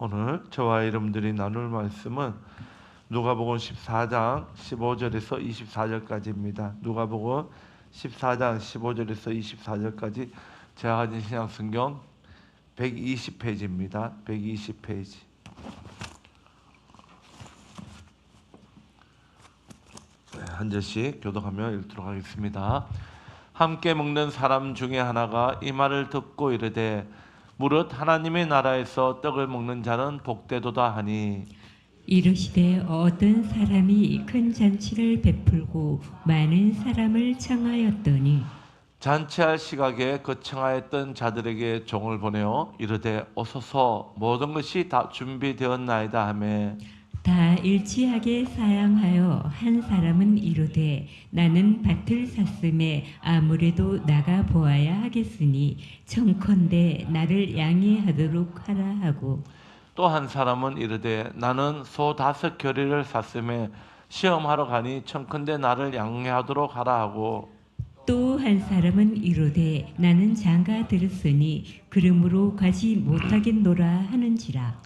오늘 저와 여러분들이 나눌 말씀은 누가복음 14장 15절에서 24절까지입니다. 누가복음 14장 15절에서 24절까지 제가 가진 신약 성경 120페이지입니다. 120페이지. 한 절씩 교독하며 읽도록 하겠습니다. 함께 먹는 사람 중에 하나가 이 말을 듣고 이르되 무릇 하나님의 나라에서 떡을 먹는 자는 복되도다 하니 이르시되 어떤 사람이 큰 잔치를 베풀고 많은 사람을 청하였더니 잔치할 시각에 그 청하였던 자들에게 종을 보내어 이르되 오소서 모든 것이 다 준비되었나이다 하매 다 일치하게 사양하여 한 사람은 이르되 나는 밭을 샀음에 아무래도 나가 보아야 하겠으니 청컨대 나를 양해하도록 하라 하고 또 한 사람은 이르되 나는 소 5 겨리를 샀음에 시험하러 가니 청컨대 나를 양해하도록 하라 하고 또 한 사람은 이르되 나는 장가 들었으니 그러므로 가지 못하겠노라 하는지라.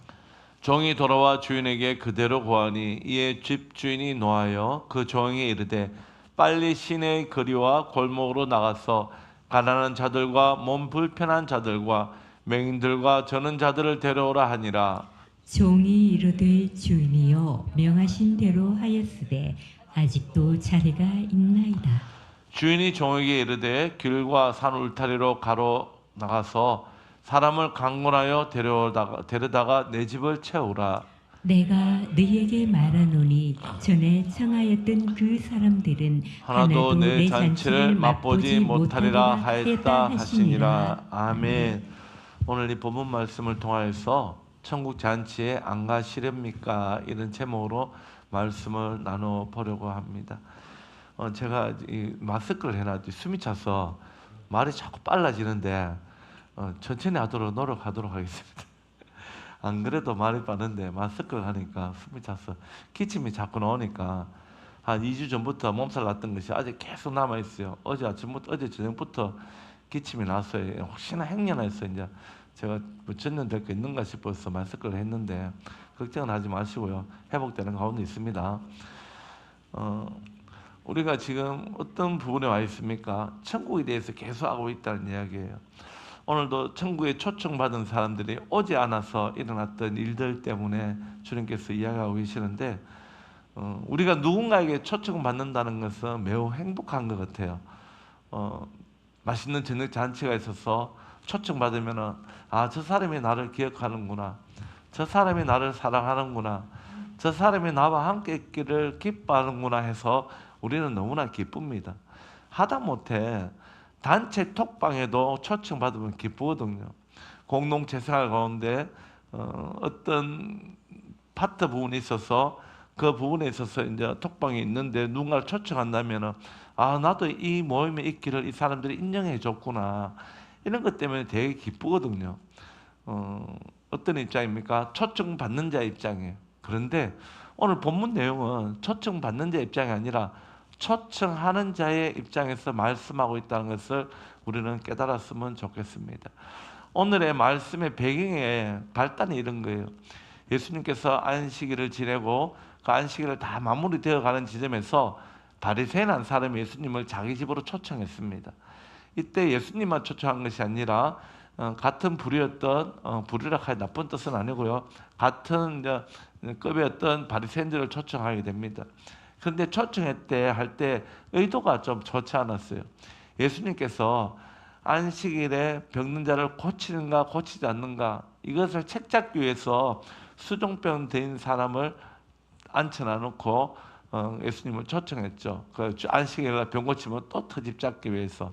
종이 돌아와 주인에게 그대로 고하니 이에 집 주인이 노하여 그 종에게 이르되 빨리 시내의 거리와 골목으로 나가서 가난한 자들과 몸 불편한 자들과 맹인들과 저는 자들을 데려오라 하니라. 종이 이르되 주인이여 명하신 대로 하였으되 아직도 자리가 있나이다. 주인이 종에게 이르되 길과 산 울타리로 가로 나가서 사람을 강권하여 데려다가 내 집을 채우라. 내가 너희에게 말하노니 전에 청하였던 그 사람들은 하나도 내 내 잔치를 맛보지 못하리라 하였다 하시니라. 아멘. 오늘 이 본문 말씀을 통하여서 천국 잔치에 안 가시렵니까? 이런 제목으로 말씀을 나눠보려고 합니다. 제가 이 마스크를 해놨지 숨이 차서 말이 자꾸 빨라지는데 천천히 하도록 노력하도록 하겠습니다. 안 그래도 말이 빠른데 마스크를 하니까 숨이 차서 기침이 자꾸 나오니까 한 2주 전부터 몸살 났던 것이 아직 계속 남아있어요. 어제 저녁부터 기침이 났어요. 혹시나 행여나서 이제 제가 뭐 전염될 게 있는가 싶어서 마스크를 했는데 걱정은 하지 마시고요. 회복되는 가운데 있습니다. 우리가 지금 어떤 부분에 와 있습니까? 천국에 대해서 계속 하고 있다는 이야기예요. 오늘도 천국에 초청받은 사람들이 오지 않아서 일어났던 일들 때문에 주님께서 이야기하고 계시는데 우리가 누군가에게 초청받는다는 것은 매우 행복한 것 같아요. 맛있는 저녁 잔치가 있어서 초청받으면 저 사람이 나를 기억하는구나. 저 사람이 나를 사랑하는구나. 저 사람이 나와 함께 있기를 기뻐하는구나 해서 우리는 너무나 기쁩니다. 하다못해 단체 톡방에도 초청받으면 기쁘거든요. 공동체 생활 가운데 어떤 파트 부분이 있어서 그 부분에 있어서 이제 톡방이 있는데 누군가를 초청한다면은 나도 이 모임에 있기를 이 사람들이 인정해 줬구나. 이런 것 때문에 되게 기쁘거든요. 어떤 입장입니까? 초청받는 자 입장이에요. 그런데 오늘 본문 내용은 초청받는 자 입장이 아니라 초청하는 자의 입장에서 말씀하고 있다는 것을 우리는 깨달았으면 좋겠습니다. 오늘의 말씀의 배경에 발단이 이런 거예요. 예수님께서 안식일을 지내고 그 안식일을 다 마무리되어 가는 지점에서 바리새인 한 사람이 예수님을 자기 집으로 초청했습니다. 이때 예수님만 초청한 것이 아니라 같은 부류였던 부류라 하여 나쁜 뜻은 아니고요. 같은 급이었던 바리새인들을 초청하게 됩니다. 그런데 초청했대 할 때 의도가 좀 좋지 않았어요. 예수님께서 안식일에 병든 자를 고치는가 고치지 않는가 이것을 책잡기 위해서 수종병 된 사람을 앉혀놔 놓고 예수님을 초청했죠. 그 안식일에 병 고치면 또 트집 잡기 위해서.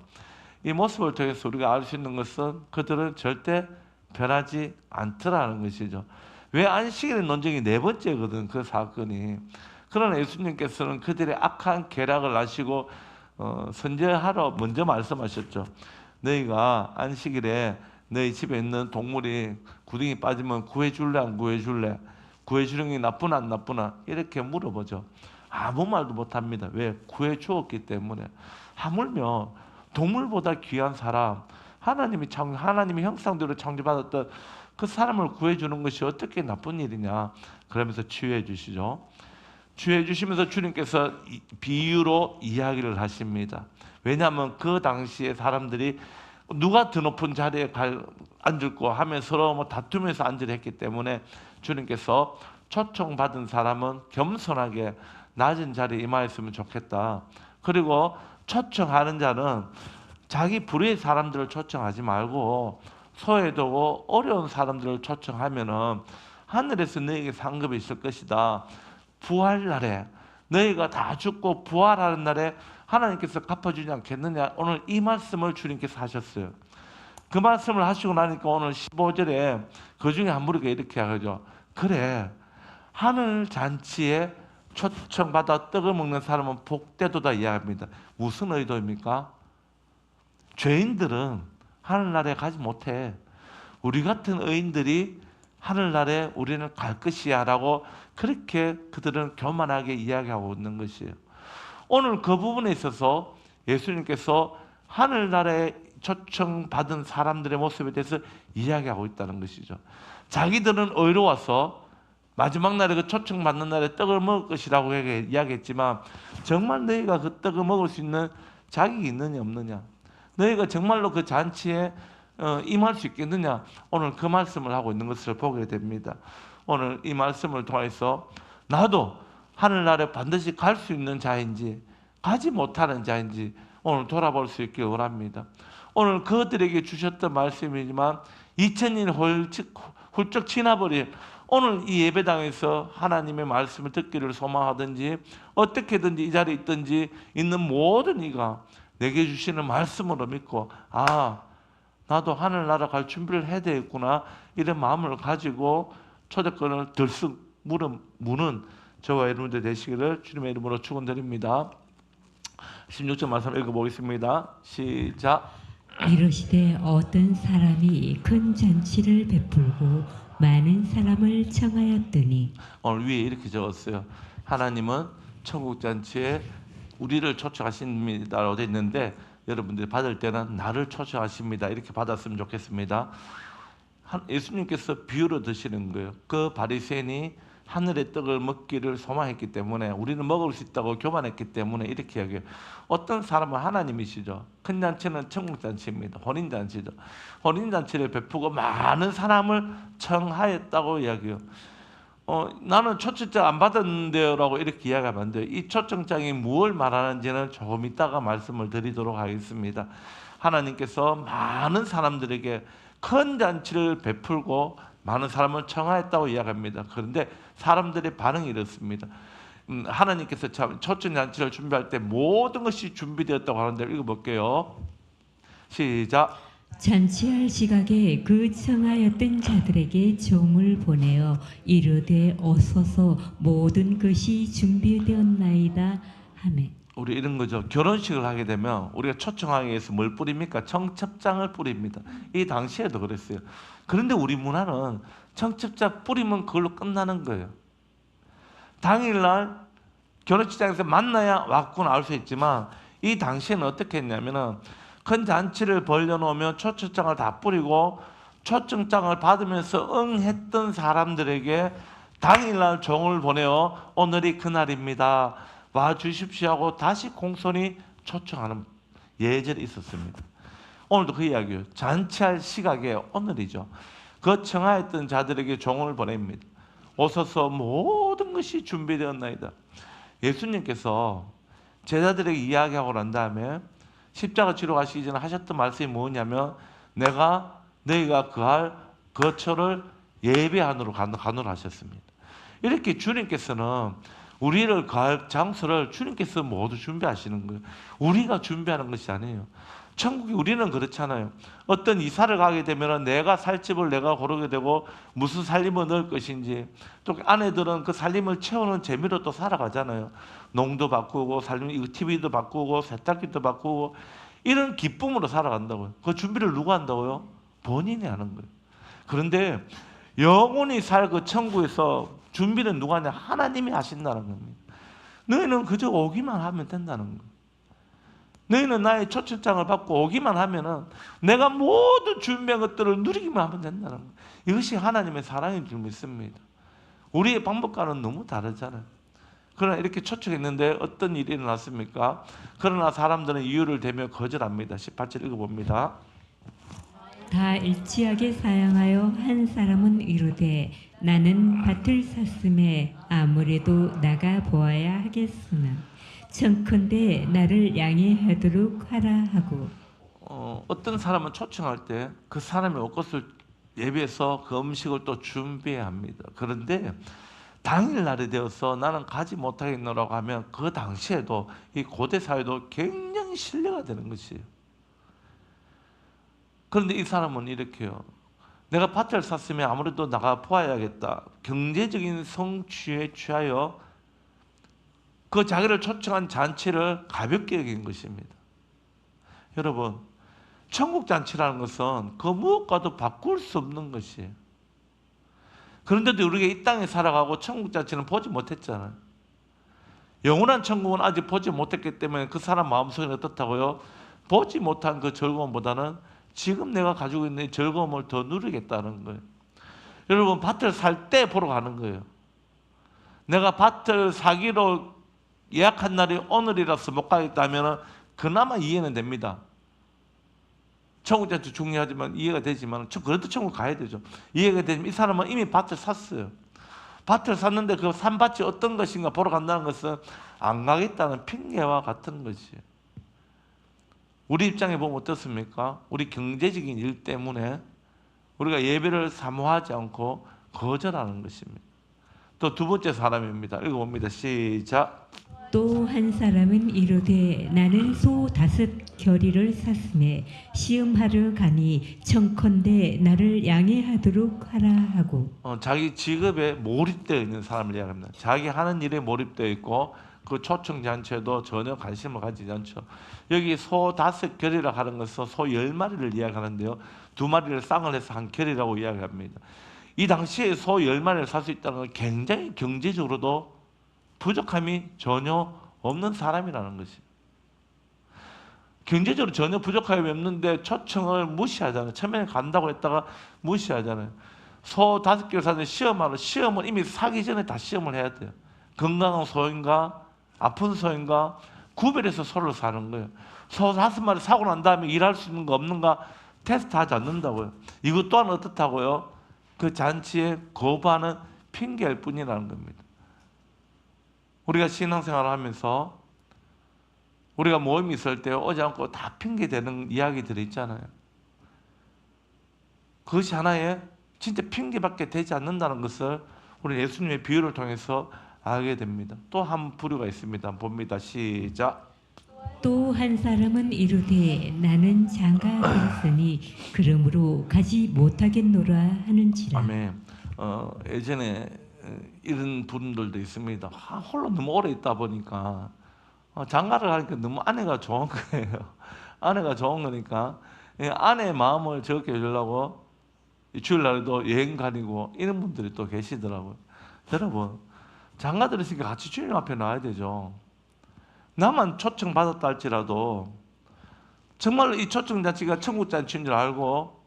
이 모습을 통해서 우리가 알 수 있는 것은 그들은 절대 변하지 않더라는 것이죠. 왜 안식일의 논쟁이 4번째거든 그 사건이. 그러나 예수님께서는 그들의 악한 계략을 아시고 선제하러 먼저 말씀하셨죠. 너희가 안식일에 너희 집에 있는 동물이 구덩이 빠지면 구해줄래 안 구해줄래? 구해주는 게 나쁘나 안 나쁘나? 이렇게 물어보죠. 아무 말도 못합니다. 왜? 구해주었기 때문에. 하물며 동물보다 귀한 사람, 하나님이 형상대로 창조받았던 그 사람을 구해주는 것이 어떻게 나쁜 일이냐. 그러면서 치유해 주시죠. 치유해 주시면서 주님께서 비유로 이야기를 하십니다. 왜냐하면 그 당시에 사람들이 누가 더 높은 자리에 앉을 거 하면 서로 뭐 다투면서 앉으려 했기 때문에 주님께서 초청받은 사람은 겸손하게 낮은 자리에 임하였으면 좋겠다. 그리고 초청하는 자는 자기 불의의 사람들을 초청하지 말고 소외되고 어려운 사람들을 초청하면은 하늘에서 너에게 상급이 있을 것이다. 부활날에 너희가 다 죽고 부활하는 날에 하나님께서 갚아주지 않겠느냐. 오늘 이 말씀을 주님께서 하셨어요. 그 말씀을 하시고 나니까 오늘 15절에 그 중에 한 무리가 이렇게 하죠. 그래, 하늘 잔치에 초청받아 떡을 먹는 사람은 복되도다 이야기합니다. 무슨 의도입니까? 죄인들은 하늘나라에 가지 못해. 우리 같은 의인들이 하늘나라에 우리는 갈 것이야 라고 그렇게 그들은 교만하게 이야기하고 있는 것이에요. 오늘 그 부분에 있어서 예수님께서 하늘나라에 초청받은 사람들의 모습에 대해서 이야기하고 있다는 것이죠. 자기들은 의로워서 마지막 날에 그 초청받는 날에 떡을 먹을 것이라고 이야기했지만 정말 너희가 그 떡을 먹을 수 있는 자격이 있느냐 없느냐, 너희가 정말로 그 잔치에 임할 수 있겠느냐, 오늘 그 말씀을 하고 있는 것을 보게 됩니다. 오늘 이 말씀을 통해서 나도 하늘나라에 반드시 갈 수 있는 자인지 가지 못하는 자인지 오늘 돌아볼 수 있길 원합니다. 오늘 그들에게 주셨던 말씀이지만 2000년이 훌쩍 지나버린 오늘 이 예배당에서 하나님의 말씀을 듣기를 소망하든지 어떻게든지 이 자리에 있든지 있는 모든 이가 내게 주시는 말씀으로 믿고 나도 하늘나라 갈 준비를 해야 되겠구나 이런 마음을 가지고 초대권을 들쑥 무는 저와 여러분들 되시기를 주님의 이름으로 축원드립니다. 16절 말씀 읽어보겠습니다. 시작. 이르시되 어떤 사람이 큰 잔치를 베풀고 많은 사람을 청하였더니, 오늘 위에 이렇게 적었어요. 하나님은 천국 잔치에 우리를 초청하십니다라고 되어 있는데 여러분들이 받을 때는 나를 초청하십니다 이렇게 받았으면 좋겠습니다. 예수님께서 비유로 드시는 거예요. 그 바리새인이 하늘의 떡을 먹기를 소망했기 때문에, 우리는 먹을 수 있다고 교만했기 때문에 이렇게 이야기해요. 어떤 사람은 하나님이시죠. 큰 잔치는 천국잔치입니다. 혼인잔치죠. 혼인잔치를 베푸고 많은 사람을 청하였다고 이야기해요. 나는 초청장 안 받았는데요 라고 이렇게 이야기하면 안 돼요. 이 초청장이 무엇을 말하는지는 조금 이따가 말씀을 드리도록 하겠습니다. 하나님께서 많은 사람들에게 큰 잔치를 베풀고 많은 사람을 청하였다고 이야기합니다. 그런데 사람들의 반응이 이렇습니다. 하나님께서 참 초청잔치를 준비할 때 모든 것이 준비되었다고 하는데 읽어볼게요. 시작. 잔치할 시각에 그 청하였던 자들에게 종을 보내어 이르되 어서서 모든 것이 준비되었나이다 하매. 우리 이런 거죠. 결혼식을 하게 되면 우리가 초청하기 위해서 뭘 뿌립니까? 청첩장을 뿌립니다. 이 당시에도 그랬어요. 그런데 우리 문화는 청첩장 뿌리면 그걸로 끝나는 거예요. 당일날 결혼식장에서 만나야 왔구나 알 수 있지만 이 당시에는 어떻게 했냐면은 큰 잔치를 벌려놓으면 초청장을 다 뿌리고 초청장을 받으면서 응했던 사람들에게 당일날 종을 보내어 오늘이 그날입니다. 와 주십시오 하고 다시 공손히 초청하는 예절이 있었습니다. 오늘도 그 이야기예요. 잔치할 시각에 오늘이죠. 그 청하였던 자들에게 종을 보냅니다. 오소서 모든 것이 준비되었나이다. 예수님께서 제자들에게 이야기하고 난 다음에 십자가 지러 가시기 전에 하셨던 말씀이 뭐냐면 내가 너희가 그할 거처를 예배하느라 가노라 하셨습니다. 이렇게 주님께서는 우리를 갈 장소를 주님께서 모두 준비하시는 거예요. 우리가 준비하는 것이 아니에요. 천국이 우리는 그렇잖아요. 어떤 이사를 가게 되면 내가 살 집을 내가 고르게 되고 무슨 살림을 넣을 것인지, 또 아내들은 그 살림을 채우는 재미로 또 살아가잖아요. 농도 바꾸고 TV도 바꾸고 세탁기도 바꾸고 이런 기쁨으로 살아간다고요. 그 준비를 누가 한다고요? 본인이 하는 거예요. 그런데 영원히 살 그 천국에서 준비는 누가 하냐? 하나님이 하신다는 겁니다. 너희는 그저 오기만 하면 된다는 거예요. 너희는 나의 초청장을 받고 오기만 하면은 내가 모든 준비한 것들을 누리기만 하면 된다는 거예요. 이것이 하나님의 사랑인 줄 믿습니다. 우리의 방법과는 너무 다르잖아요. 그러나 이렇게 초청했는데 어떤 일이 일어났습니까? 그러나 사람들은 이유를 대며 거절합니다. 18절 읽어봅니다. 다 일치하게 사양하여 한 사람은 이르되 나는 밭을 샀음에 아무래도 나가 보아야 하겠으나 청컨대 나를 양해하도록 하라 하고 어떤 사람은 초청할 때 그 사람의 올 것을 예비해서 그 음식을 또 준비해야 합니다. 그런데 당일날이 되어서 나는 가지 못하겠노라고 하면 그 당시에도 이 고대 사회도 굉장히 신뢰가 되는 것이에요. 그런데 이 사람은 이렇게요. 내가 밭을 샀으면 아무래도 나가 보아야겠다. 경제적인 성취에 취하여 그 자기를 초청한 잔치를 가볍게 여긴 것입니다. 여러분, 천국 잔치라는 것은 그 무엇과도 바꿀 수 없는 것이에요. 그런데도 우리가 이 땅에 살아가고 천국 잔치는 보지 못했잖아요. 영원한 천국은 아직 보지 못했기 때문에 그 사람 마음속에 어떻다고요? 보지 못한 그 즐거움보다는 지금 내가 가지고 있는 즐거움을 더 누리겠다는 거예요. 여러분, 밭을 살 때 보러 가는 거예요. 내가 밭을 사기로 예약한 날이 오늘이라서 못 가겠다면 그나마 이해는 됩니다. 천국잔치 중요하지만 이해가 되지만 그래도 천국 가야 되죠. 이해가 되지만 이 사람은 이미 밭을 샀어요. 밭을 샀는데 그 산 밭이 어떤 것인가 보러 간다는 것은 안 가겠다는 핑계와 같은 것이에요. 우리 입장에 보면 어떻습니까? 우리 경제적인 일 때문에 우리가 예배를 사모하지 않고 거절하는 것입니다. 또 두 번째 사람입니다. 읽어봅니다. 시작. 또 한 사람은 이르되 나는 소 5겨리를 샀음에 시음하러 가니 청컨대 나를 양해하도록 하라 하고 자기 직업에 몰입되어 있는 사람을 이야기합니다. 자기 하는 일에 몰입되어 있고 그 초청 잔치에도 전혀 관심을 가지지 않죠. 여기 소 5겨리라 하는 것은 소 10마리를 이야기하는데요. 2마리를 쌍을 해서 한 겨리라고 이야기합니다. 이 당시에 소 10마리를 살 수 있다는 건 굉장히 경제적으로도 부족함이 전혀 없는 사람이라는 것이에요. 경제적으로 전혀 부족함이 없는데 초청을 무시하잖아요. 처음에 간다고 했다가 무시하잖아요. 소 5개를 사는데 시험을 이미 사기 전에 다 시험을 해야 돼요. 건강한 소인가 아픈 소인가 구별해서 소를 사는 거예요. 소 5마리 사고 난 다음에 일할 수 있는 거 없는가 테스트하지 않는다고요. 이것 또한 어떻다고요? 그 잔치에 거부하는 핑계일 뿐이라는 겁니다. 우리가 신앙생활을 하면서 우리가 모임이 있을 때 오지 않고 다 핑계대는 이야기들이 있잖아요. 그것이 하나의 진짜 핑계밖에 되지 않는다는 것을 우리 예수님의 비유를 통해서 알게 됩니다. 또 한 부류가 있습니다. 봅니다. 시작. 또 한 사람은 이르되 나는 장가 들었으니 그러므로 가지 못하겠노라 하는지라. 아멘. 예전에 이런 분들도 있습니다. 홀로 너무 오래 있다 보니까 장가를 가니까 너무 아내가 좋은 거예요. 아내가 좋은 거니까 아내의 마음을 적게 해주려고 주일날에도 여행 가니고 이런 분들이 또 계시더라고요. 여러분, 장가 들으시니까 같이 주님 앞에 나와야 되죠. 나만 초청 받았다 할지라도 정말로 이 초청 잔치가 천국 잔치인 줄 알고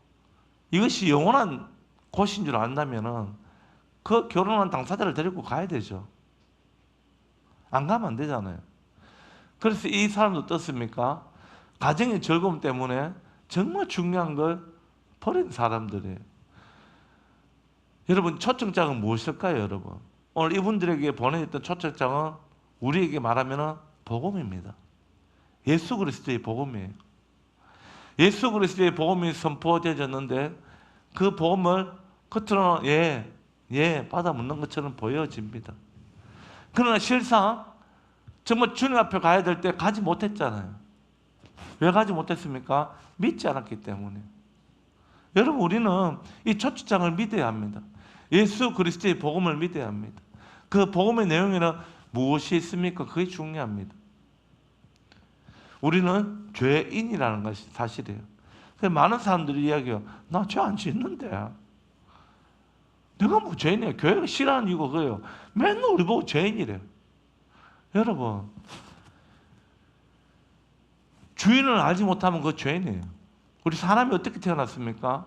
이것이 영원한 곳인 줄 안다면은 그 결혼한 당사자를 데리고 가야 되죠. 안 가면 안 되잖아요. 그래서 이 사람도 어떻습니까? 가정의 즐거움 때문에 정말 중요한 걸 버린 사람들이에요. 여러분, 초청장은 무엇일까요, 여러분? 오늘 이분들에게 보내줬던 초청장은 우리에게 말하면 복음입니다. 예수 그리스도의 복음이에요. 예수 그리스도의 복음이 선포되어졌는데 그 복음을 겉으로는 받아 묻는 것처럼 보여집니다. 그러나 실상 정말 주님 앞에 가야 될 때 가지 못했잖아요. 왜 가지 못했습니까? 믿지 않았기 때문에. 여러분, 우리는 이 초청장을 믿어야 합니다. 예수 그리스도의 복음을 믿어야 합니다. 그 복음의 내용에는 무엇이 있습니까? 그게 중요합니다. 우리는 죄인이라는 것이 사실이에요. 많은 사람들이 이야기해요. 나 죄 안 짓는데. 내가 뭐 죄인이야. 교회가 싫어하는 이유가 그거예요. 맨날 우리 보고 죄인이래요. 여러분, 주인을 알지 못하면 그 죄인이에요. 우리 사람이 어떻게 태어났습니까?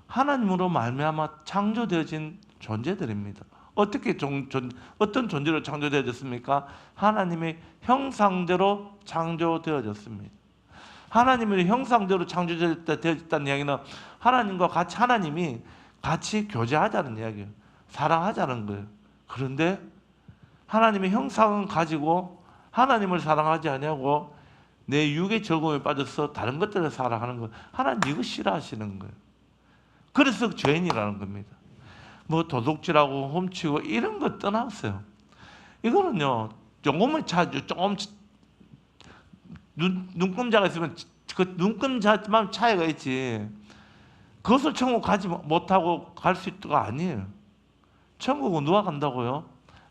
하나님으로 말미암아 창조되어진 존재들입니다. 어떻게 어떤 존재로 창조되어졌습니까? 하나님의 형상대로 창조되어졌습니다. 하나님의 형상대로 창조되어졌다는 이야기는 하나님과 같이 하나님이 같이 교제하자는 이야기예요. 사랑하자는 거예요. 그런데 하나님의 형상은 가지고 하나님을 사랑하지 아니하고 내 육의 즐거움에 빠져서 다른 것들을 사랑하는 거, 하나님 이거 싫어하시는 거예요. 그래서 죄인이라는 겁니다. 뭐 도둑질하고 훔치고 이런 거 떠났어요. 이거는요, 조금만 조금 눈금자가 있으면 그 눈금자만 차이가 있지. 그것을 천국 가지 못하고 갈 수 있다가 아니에요. 천국은 누가 간다고요?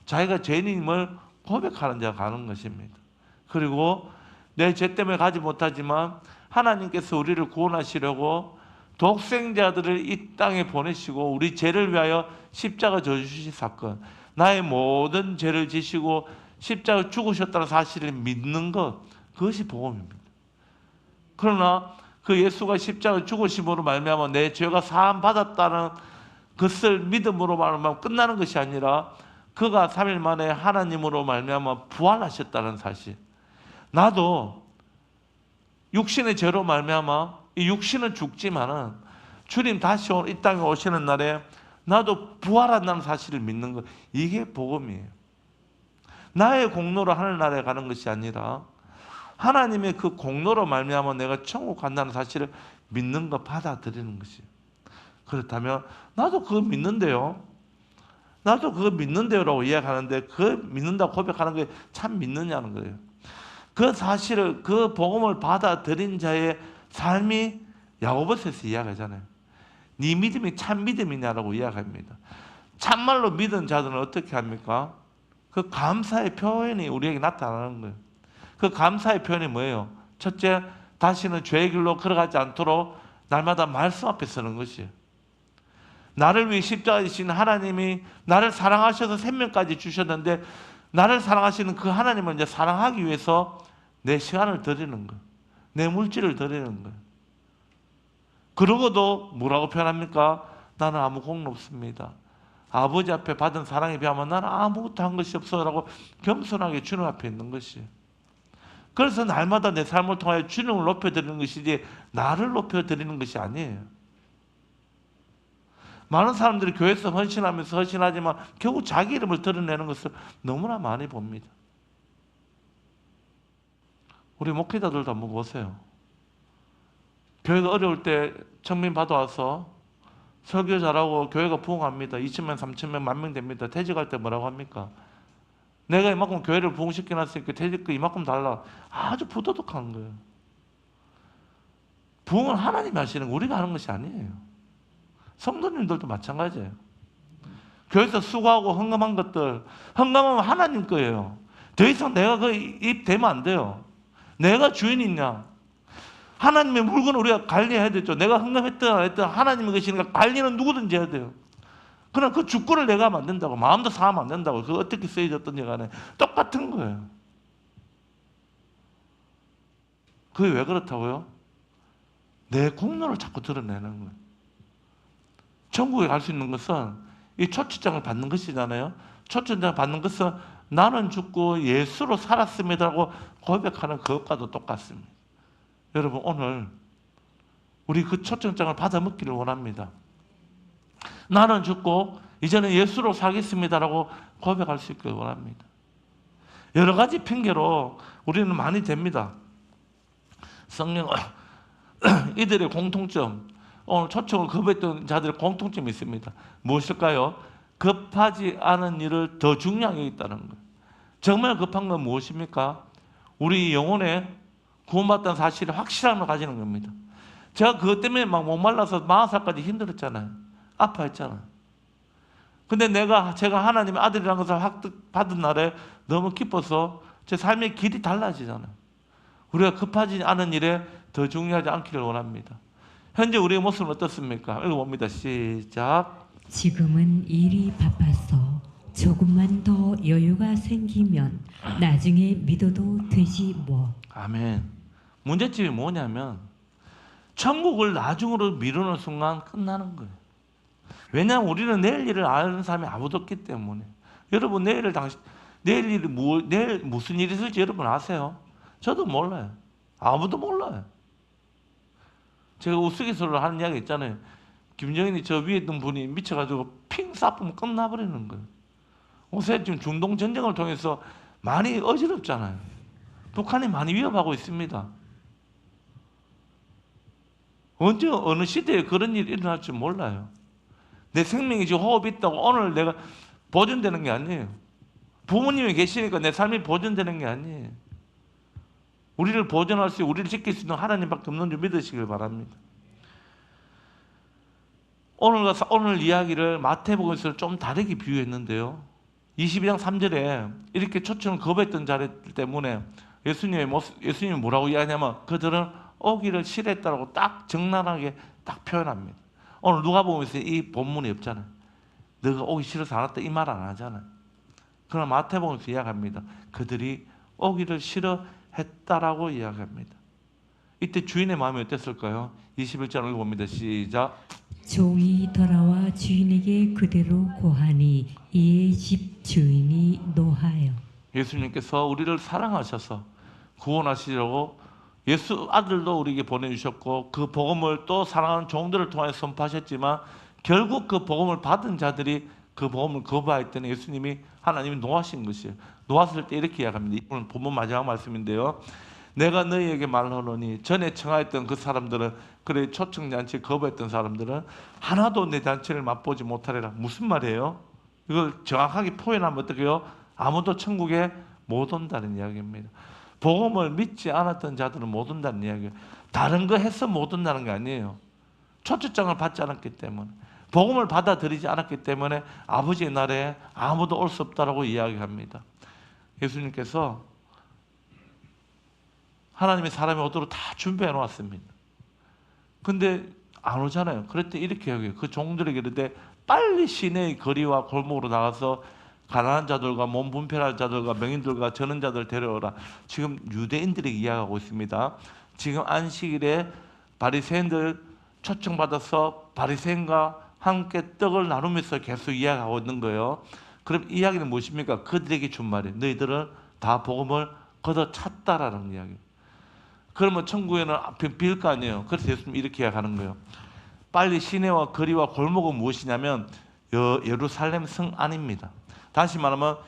자기가 죄인임을 고백하는 자가 가는 것입니다. 그리고 내 죄 때문에 가지 못하지만 하나님께서 우리를 구원하시려고 독생자들을 이 땅에 보내시고 우리 죄를 위하여 십자가 져주신 사건, 나의 모든 죄를 지시고 십자가 죽으셨다는 사실을 믿는 것, 그것이 복음입니다. 그러나 그 예수가 십자가 죽으심으로 말미암아 내 죄가 사함 받았다는 것을 믿음으로 말하면 끝나는 것이 아니라 그가 3일 만에 하나님으로 말미암아 부활하셨다는 사실. 나도 육신의 죄로 말미암아 이 육신은 죽지만은 주님 다시 이 땅에 오시는 날에 나도 부활한다는 사실을 믿는 것, 이게 복음이에요. 나의 공로로 하늘나라에 가는 것이 아니라 하나님의 그 공로로 말미암아 내가 천국 간다는 사실을 믿는 것, 받아들이는 것이에요. 그렇다면 나도 그거 믿는데요, 나도 그거 믿는데요라고 이야기하는데 그 믿는다고 고백하는 게 참 믿느냐는 거예요. 그 사실을, 그 복음을 받아들인 자의 삶이 야고보서에서 이야기하잖아요. 네 믿음이 참 믿음이냐라고 이야기합니다. 참말로 믿은 자들은 어떻게 합니까? 그 감사의 표현이 우리에게 나타나는 거예요. 그 감사의 표현이 뭐예요? 첫째, 다시는 죄의 길로 걸어가지 않도록 날마다 말씀 앞에 서는 것이에요. 나를 위해 십자가에 지신 하나님이 나를 사랑하셔서 생명까지 주셨는데 나를 사랑하시는 그 하나님을 이제 사랑하기 위해서 내 시간을 드리는 거예요. 내 물질을 드리는 거예요. 그러고도 뭐라고 표현합니까? 나는 아무 공로 없습니다. 아버지 앞에 받은 사랑에 비하면 나는 아무것도 한 것이 없어라고 겸손하게 주님 앞에 있는 것이에요. 그래서 날마다 내 삶을 통하여 주님을 높여드리는 것이지 나를 높여드리는 것이 아니에요. 많은 사람들이 교회에서 헌신하면서 헌신하지만 결국 자기 이름을 드러내는 것을 너무나 많이 봅니다. 우리 목회자들도 한번 보세요. 교회가 어려울 때 청민 받아와서 설교 잘하고 교회가 부흥합니다. 2,000명, 3,000명, 10,000명 됩니다. 퇴직할 때 뭐라고 합니까? 내가 이만큼 교회를 부흥시켜놨으니까 퇴직금 이만큼 달라. 아주 부도덕한 거예요. 부흥은 하나님이 하시는 거, 우리가 하는 것이 아니에요. 성도님들도 마찬가지예요. 교회에서 수고하고 헌금한 것들, 헌금하면 하나님 거예요. 더 이상 내가 그 입 대면 안 돼요. 내가 주인이냐? 하나님의 물건을 우리가 관리해야 되죠. 내가 헌금했든 안 했든 하나님의 것이니까 관리는 누구든지 해야 돼요. 그러나 그 주권을 내가 하면 안 된다고, 마음도 상하면 안 된다고, 그거 어떻게 쓰여졌든지 간에 똑같은 거예요. 그게 왜 그렇다고요? 내 공로를 자꾸 드러내는 거예요. 천국에 갈 수 있는 것은 이 초청장을 받는 것이잖아요. 초청장을 받는 것은 나는 죽고 예수로 살았습니다라고 고백하는 그것과도 똑같습니다. 여러분, 오늘 우리 그 초청장을 받아 먹기를 원합니다. 나는 죽고 이제는 예수로 살겠습니다라고 고백할 수 있기를 원합니다. 여러 가지 핑계로 우리는 많이 됩니다. 성령 이들의 공통점, 오늘 초청을 급했던 자들의 공통점이 있습니다. 무엇일까요? 급하지 않은 일을 더 중요하게 있다는 거예요. 정말 급한 건 무엇입니까? 우리 영혼에 구원받다는 사실을 확실함을 가지는 겁니다. 제가 그것 때문에 막 목말라서 40살까지 힘들었잖아요. 아파했잖아요. 근데 제가 하나님의 아들이라는 것을 받은 날에 너무 기뻐서 제 삶의 길이 달라지잖아요. 우리가 급하지 않은 일에 더 중요하지 않기를 원합니다. 현재 우리의 모습은 어떻습니까? 읽어봅니다. 시작. 지금은 일이 바빠서 조금만 더 여유가 생기면 나중에 믿어도 되지 뭐. 아멘. 문제점이 뭐냐면 천국을 나중으로 미루는 순간 끝나는 거예요. 왜냐하면 우리는 내일 일을 아는 사람이 아무도 없기 때문에. 여러분 내일 일이 내일 무슨 일이 있을지 여러분 아세요? 저도 몰라요. 아무도 몰라요. 제가 우스갯소리로 하는 이야기 있잖아요. 김정인이 저 위에 있던 분이 미쳐가지고 핑 쏴보면 끝나버리는 거예요. 요새 지금 중동 전쟁을 통해서 많이 어지럽잖아요. 북한이 많이 위협하고 있습니다. 언제 어느 시대에 그런 일이 일어날지 몰라요. 내 생명이 지금 호흡이 있다고 오늘 내가 보존되는 게 아니에요. 부모님이 계시니까 내 삶이 보존되는 게 아니에요. 우리를 보존할 수, 우리를 지킬 수 있는 하나님밖에 없는 줄 믿으시길 바랍니다. 오늘 이야기를 마태복음에서 좀 다르게 비유했는데요. 22장 3절에 이렇게 초청을 거부했던 자들 때문에 예수님이 뭐라고 이야기하냐면 그들은 오기를 싫어했다라고 딱 적나라하게 딱 표현합니다. 오늘 누가복음에서 이 본문이 없잖아요. 너가 오기 싫어서 안 왔다 이 말 안 하잖아요. 그러나 마태복음에서 이야기합니다. 그들이 오기를 싫어했다라고 이야기합니다. 이때 주인의 마음이 어땠을까요? 21절 읽어봅니다. 시작. 종이 돌아와 주인에게 그대로 고하니 이에 집 주인이 노하여. 예수님께서 우리를 사랑하셔서 구원하시려고 예수 아들도 우리에게 보내주셨고 그 복음을 또 사랑하는 종들을 통해 선포하셨지만 결국 그 복음을 받은 자들이 그 복음을 거부하였더니 하나님이 노하신 것이에요. 노하실 때 이렇게 이야기합니다. 오늘 본문 마지막 말씀인데요. 내가 너희에게 말하노니 전에 청하였던 그 사람들은 그래 초청잔치 거부했던 사람들은 하나도 내 잔치를 맛보지 못하리라. 무슨 말이에요? 이걸 정확하게 표현하면 어떻게 해요? 아무도 천국에 못 온다는 이야기입니다. 복음을 믿지 않았던 자들은 못 온다는 이야기예요. 다른 거 해서 못 온다는 게 아니에요. 초청장을 받지 않았기 때문에 복음을 받아들이지 않았기 때문에 아버지의 나라에 아무도 올 수 없다라고 이야기합니다. 예수님께서 하나님의 사람이 오도록 다 준비해 놓았습니다. 근데 안 오잖아요. 그럴 때 이렇게 여겨요. 그 종들에게 이르되 빨리 시내의 거리와 골목으로 나가서 가난한 자들과 몸 분편한 자들과 명인들과 저는 자들 데려오라. 지금 유대인들에게 이야기하고 있습니다. 지금 안식일에 바리새인들 초청받아서 바리새인과 함께 떡을 나누면서 계속 이야기하고 있는 거예요. 그럼 이 이야기는 무엇입니까? 그들에게 준 말이에요. 너희들은 다 복음을 걷어찼다라는 이야기예요. 그러면 천국에는 빌 거 아니에요. 그래서 예수님이 이렇게 이야기하는 거예요. 빨리 시내와 거리와 골목은 무엇이냐면 예루살렘 성 안입니다. 다시 말하면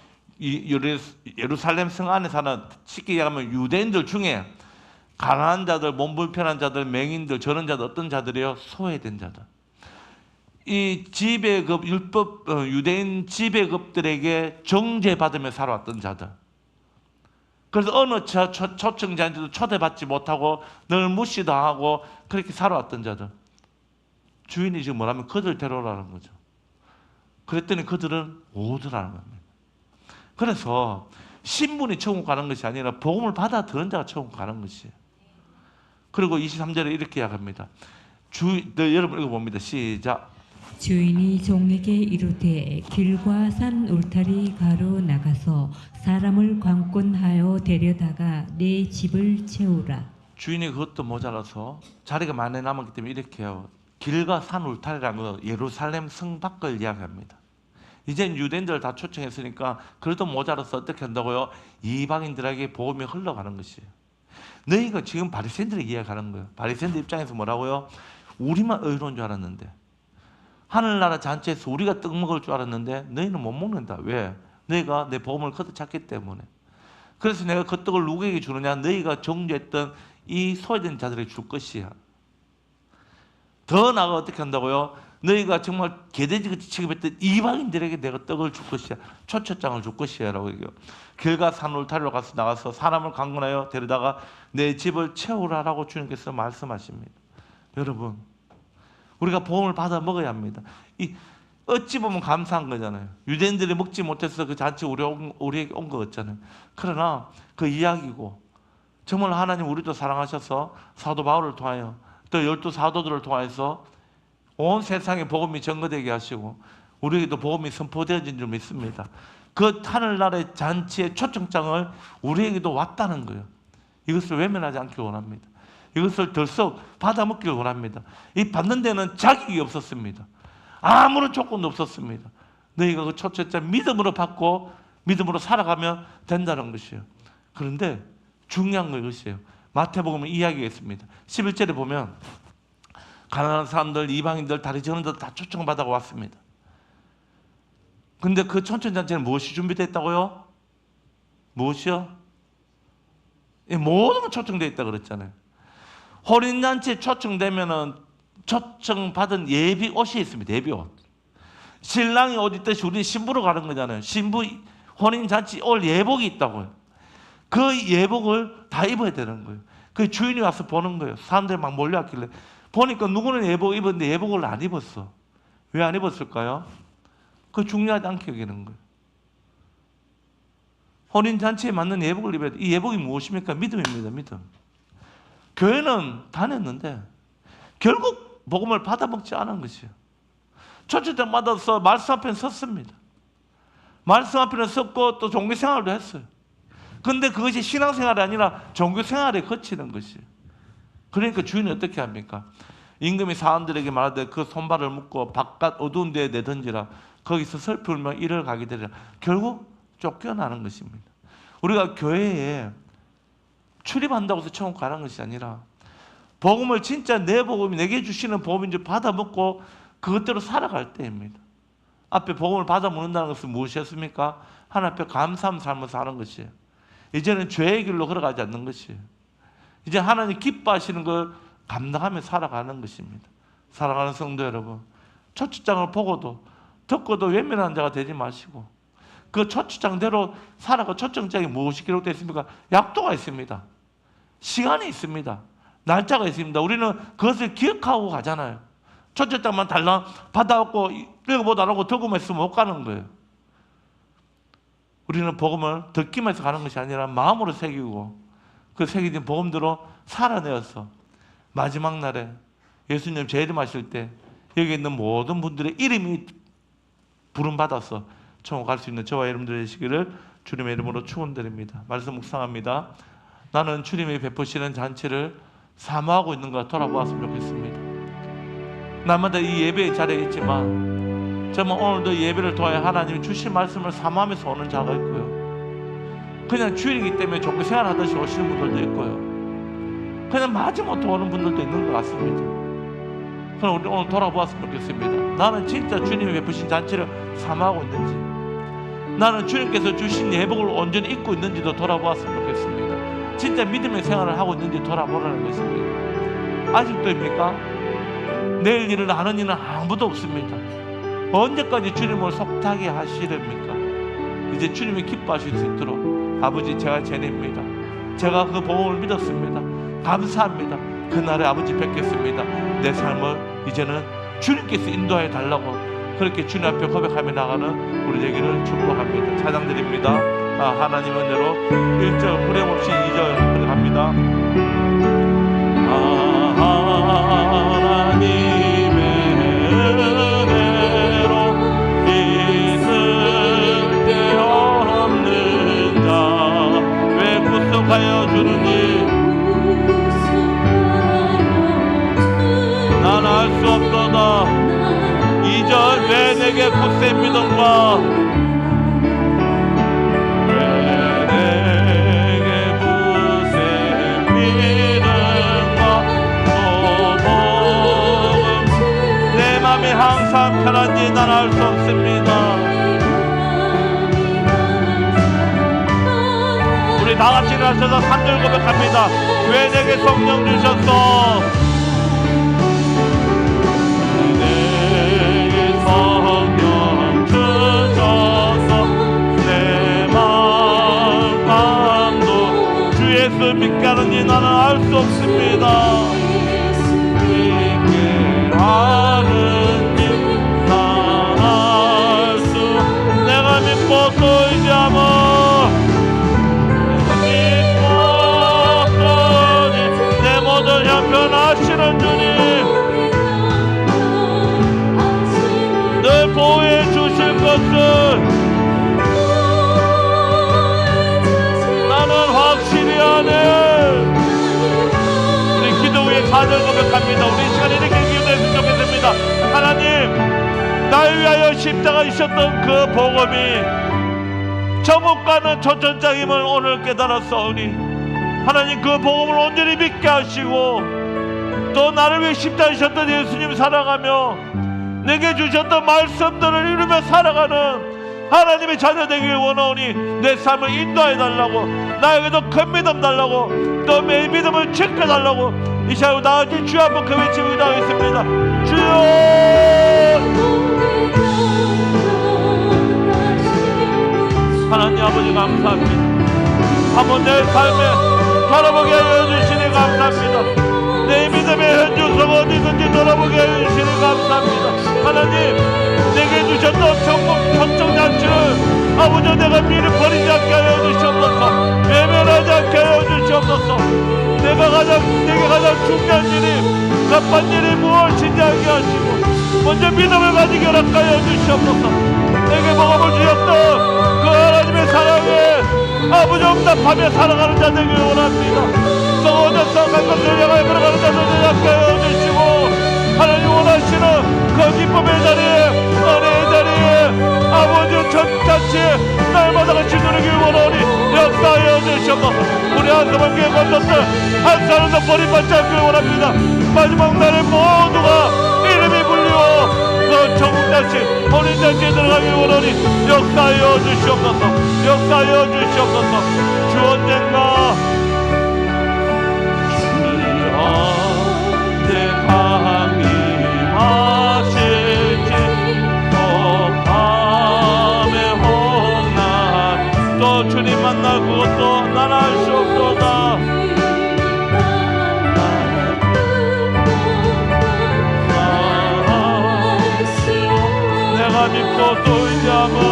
예루살렘 성 안에 사는 쉽게 얘기하면 유대인들 중에 가난한 자들, 몸 불편한 자들, 맹인들, 저런 자들 어떤 자들이에요? 소외된 자들. 이 지배급 유대인 지배급들에게 정죄받으며 살아왔던 자들. 그래서 어느 초청자한테도 초대받지 못하고 늘 무시당하고 그렇게 살아왔던 자들. 주인이 지금 뭐라면 그들 데려오라는 거죠. 그랬더니 그들은 오더라는 겁니다. 그래서 신분이 천국 가는 것이 아니라 복음을 받아 들은 자가 천국 가는 것이에요. 그리고 23절에 이렇게 이야기합니다. 여러분 읽어봅니다. 시작. 주인이 종에게 이르되 길과 산 울타리 가로 나가서 사람을 관건하여 데려다가 내 집을 채우라. 주인이 그것도 모자라서 자리가 많이 남았기 때문에 이렇게 해요. 길과 산 울타리라는 건 예루살렘 성 밖을 이야기합니다. 이젠 유대인들을 다 초청했으니까 그래도 모자라서 어떻게 한다고요? 이방인들에게 복음이 흘러가는 것이에요. 너희가 지금 바리새인들에게 이야기하는 거예요. 바리새인들 입장에서 뭐라고요? 우리만 의로운 줄 알았는데 하늘나라 잔치에서 우리가 떡 먹을 줄 알았는데 너희는 못 먹는다. 왜? 너희가 내 복음을 걷어찼기 때문에. 그래서 내가 그 떡을 누구에게 주느냐? 너희가 정죄했던 이 소외된 자들에게 줄 것이야. 더 나아가 어떻게 한다고요? 너희가 정말 개돼지같이 취급했던 이방인들에게 내가 떡을 줄 것이야. 초청장을 줄 것이야 라고 얘기해요. 길과 산 울타리로 나가서 사람을 강건하여 데려다가 내 집을 채우라라고 주님께서 말씀하십니다. 여러분, 우리가 복음을 받아 먹어야 합니다. 어찌 보면 감사한 거잖아요. 유대인들이 먹지 못해서 그 잔치 우리에게 온 거 같잖아요. 그러나 그 이야기고 정말 하나님 우리도 사랑하셔서 사도 바울을 통하여 또 12 사도들을 통해서 온 세상에 복음이 전거되게 하시고 우리에게도 복음이 선포되어진 줄 믿습니다. 그 하늘나라의 잔치의 초청장을 우리에게도 왔다는 거예요. 이것을 외면하지 않기 원합니다. 이것을 덜썩 받아먹기를 원합니다. 이 받는 데는 자격이 없었습니다. 아무런 조건도 없었습니다. 너희가 그 첫째 믿음으로 받고 믿음으로 살아가면 된다는 것이에요. 그런데 중요한 건 이것이에요. 마태복음 이야기가 있습니다. 11절에 보면 가난한 사람들, 이방인들, 다리 저는 데 다 초청받아 왔습니다. 근데 그 천천잔치는 무엇이 준비되어 있다고요? 무엇이요? 모든 건 초청되어 있다 그랬잖아요. 혼인잔치에 초청되면은 초청받은 예비 옷이 있습니다. 예비 옷. 신랑이 옷 입듯이 우리 신부로 가는 거잖아요. 신부 혼인잔치 올 예복이 있다고요. 그 예복을 다 입어야 되는 거예요. 그 주인이 와서 보는 거예요. 사람들이 막 몰려왔길래 보니까 누구는 예복 입었는데 예복을 안 입었어. 왜 안 입었을까요? 그 중요하지 않게 여기는 거예요. 혼인잔치에 맞는 예복을 입어야 돼. 이 예복이 무엇입니까? 믿음입니다. 믿음. 교회는 다녔는데 결국 복음을 받아먹지 않은 것이에요. 초청장 받아서 말씀 앞에 섰습니다. 말씀 앞에 섰고 또 종교생활도 했어요. 그런데 그것이 신앙생활이 아니라 종교생활에 거치는 것이에요. 그러니까 주인이 어떻게 합니까? 임금이 사람들에게 말하되 그 손발을 묶고 바깥 어두운 데에 내던지라. 거기서 슬피 울며 이를 가게 되리라. 결국 쫓겨나는 것입니다. 우리가 교회에 출입한다고 해서 천국 가는 것이 아니라 복음을 진짜 내 복음이 내게 주시는 복음인지 받아먹고 그것대로 살아갈 때입니다. 앞에 복음을 받아먹는다는 것은 무엇이었습니까? 하나님 앞에 감사하는 삶을 사는 것이에요. 이제는 죄의 길로 걸어가지 않는 것이에요. 이제 하나님 기뻐하시는 걸 감당하며 살아가는 것입니다. 사랑하는 성도 여러분, 초청장을 보고도 듣고도 외면하는 자가 되지 마시고 그 초청장대로 살아가. 초청장에 무엇이 기록되어 있습니까? 약도가 있습니다. 시간이 있습니다. 날짜가 있습니다. 우리는 그것을 기억하고 가잖아요. 초청장만 달랑 받아갖고 읽어보도 안 하고 듣고만 있으면 못 가는 거예요. 우리는 복음을 듣기만 해서 가는 것이 아니라 마음으로 새기고 그 새겨진 복음대로 살아내어서 마지막 날에 예수님 재림하실 때 여기 있는 모든 분들의 이름이 부름받아서 천국 갈 수 있는 저와 여러분들 되시기를 주님의 이름으로 축원드립니다. 말씀 묵상합니다. 나는 주님이 베푸시는 잔치를 사모하고 있는 것 돌아보았으면 좋겠습니다. 날마다 이 예배의 자리에 있지만 정말 오늘도 예배를 통해 하나님이 주신 말씀을 사모하면서 오는 자가 있고요. 그냥 주일이기 때문에 종교 생활하듯이 오시는 분들도 있고요. 그냥 마지못해 오는 분들도 있는 것 같습니다. 그럼 우리 오늘 돌아보았으면 좋겠습니다. 나는 진짜 주님이 베푸신 잔치를 사모하고 있는지, 나는 주님께서 주신 예복을 온전히 입고 있는지도 돌아보았으면 좋겠습니다. 진짜 믿음의 생활을 하고 있는지 돌아보라는 것입니다. 아직도입니까? 내일 일을 아는 이는 아무도 없습니다. 언제까지 주님을 속타게 하시렵니까? 이제 주님이 기뻐하실 수 있도록 아버지, 제가 죄인입니다. 제가 그 복음을 믿었습니다. 감사합니다. 그날에 아버지 뵙겠습니다. 내 삶을 이제는 주님께서 인도해 달라고 그렇게 주님 앞에 고백하며 나가는 우리 되기를 축복합니다. 찬양드립니다. 하나님 은혜로 1절 후렴 없이 2절 갑니다. 하나님의 은혜로 있을 데 없는 자 왜 구속하여 주느니 난 알 수 없도다. 2절 왜 내게 굳세 믿음과 왜 내게 굳세 믿음과 또 복음 내 맘이 항상 편한지 난 알 수 없습니다. 우리 다같이 일어나셔서 3절 고백합니다. 왜 내게 성령 주셨어? 성령 주셔서 내 마음도 주 예수 믿게 하는지 나는 알 수 없습니다. 믿게 하는지 나는 알 수 내가 믿고 또 의지하며 믿고 또 내 모든 형편하시는 주님 보호해 주실 것을 나는 확실히 아네. 우리 4절 고백합니다. 우리 시간에 이렇게 기도했으면 좋겠습니다. 하나님, 나를 위하여 십자가이셨던 그 복음이 천국 가는 초천장임을 오늘 깨달았사오니 하나님, 그 복음을 온전히 믿게 하시고 또 나를 위해 십자가이셨던 예수님 살아가며 내게 주셨던 말씀들을 이루며 살아가는 하나님의 자녀 되길 원하오니 내 삶을 인도해 달라고, 나에게도 큰 믿음 달라고, 또 매일 믿음을 지켜달라고 이 시간에 나아진 주여 한번 그 외치고 기도하겠습니다. 주여, 하나님 아버지 감사합니다. 한번 내 삶에 돌아보게 하여 주시니 감사합니다. 내 믿음의 현주소가 어디든지 돌아보게 하여 주시니 감사합니다. 하나님, 내게 주셨던 천국 초청잔치를 아버지 내가 미리 버리지 않게 하여 주시옵소서. 외면하지 않게 하여 주시옵소서. 내게 가장 중요한 일이, 급한 일이 무엇인지 알게 하시고 먼저 믿음을 가지게 허락하여 주시옵소서. 내게 복음을 주셨던 그 하나님의 사랑에 아버지 응답하며 살아가는 자 되길 원합니다. 썩어져서 간 것을 향하여 걸어가는 자들 되게 하여 주시고 하나님 원하시는 그 기쁨의 자리에, 은혜의 자리에, 아버지 전잔치에 날마다 같이 누리길 원하오니 역사하여 주시옵소서. 우리 한 사람 교회 건졌을 한 사람도 버림받지 않길 원합니다. 마지막 날에 모두가 이름이 불리워 그 천국잔치, 혼인잔치에 들어가길 원하니 역사하여 주시옵소서. 역사하여 주시옵소서. 주 언젠가 주여 내 강이 마실지 또 밤에 혼난 또 주님 만날 그것도 난 알 수 없도다. 내가 믿고 또 의지함은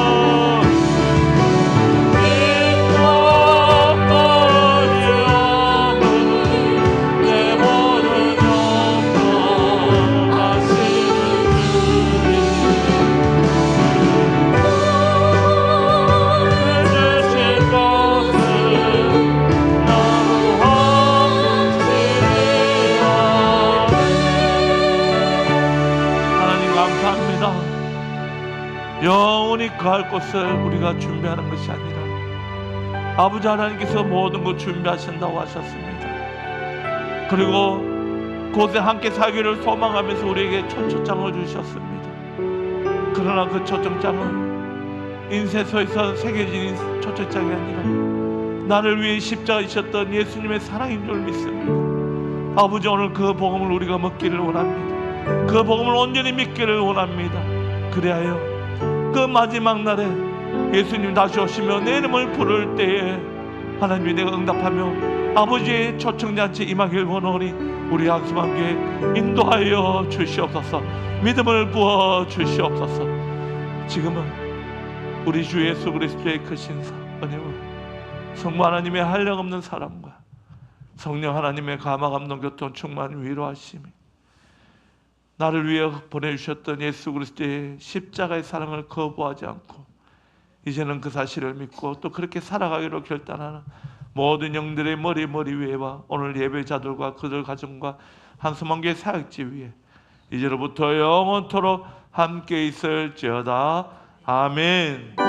영원히 거할 곳을 우리가 준비하는 것이 아니라 아버지 하나님께서 모든 것 준비하신다고 하셨습니다. 그리고 곳에 함께 살기를 소망하면서 우리에게 초청장을 주셨습니다. 그러나 그 초청장은 인쇄소에서 새겨진 초청장이 아니라 나를 위해 십자가이셨던 예수님의 사랑인 줄 믿습니다. 아버지, 오늘 그 복음을 우리가 먹기를 원합니다. 그 복음을 온전히 믿기를 원합니다. 그리하여 그 마지막 날에 예수님 다시 오시며 내 이름을 부를 때에 하나님이 내가 응답하며 아버지의 초청잔치 임하길 원하오니 우리 한수만교회 인도하여 주시옵소서. 믿음을 부어 주시옵소서. 지금은 우리 주 예수 그리스도의 크신 은혜와 성부 하나님의 한량없는 사랑과 성령 하나님의 감화감동 교통 충만 위로하심이 나를 위해 보내주셨던 예수 그리스도의 십자가의 사랑을 거부하지 않고 이제는 그 사실을 믿고 또 그렇게 살아가기로 결단하는 모든 영들의 머리 위에와 오늘 예배자들과 그들 가정과 한수만교회 사역지 위에 이제로부터 영원토록 함께 있을지어다. 아멘.